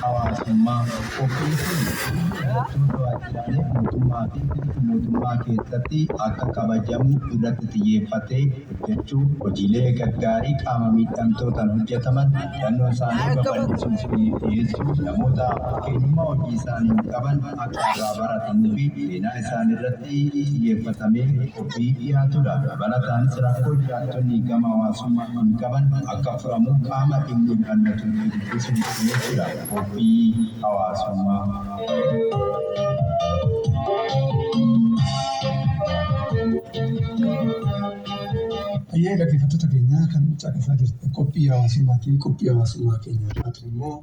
hawaasummaa qophii kun hojjettoota waajjiraalee mootummaa fi mootummaa keessatti akka kabajamu irratti xiyyeeffatee hojjechuu hojiilee gaggaarii qaama miidhamtootaan hojjetaman dannoo isaanii babal'isuu fi dhiyeessuu namoota fakkeenyummaa hojii isaanii qaban akka irraa baratanii fi seenaa isaanii irratti xiyyeeffatamee qophii dhiyaatudha. Dabalataanis rakkoo jiraattonni gama hawaasummaa hin qaban akka furamu qaama dhimmi ilaallatu dubbisuun jechuudha. Qophii hawaasummaa. Dhaggeeffattoota keenyaa kan caqasaa jirtan qophii hawaasummaa keenyaa immoo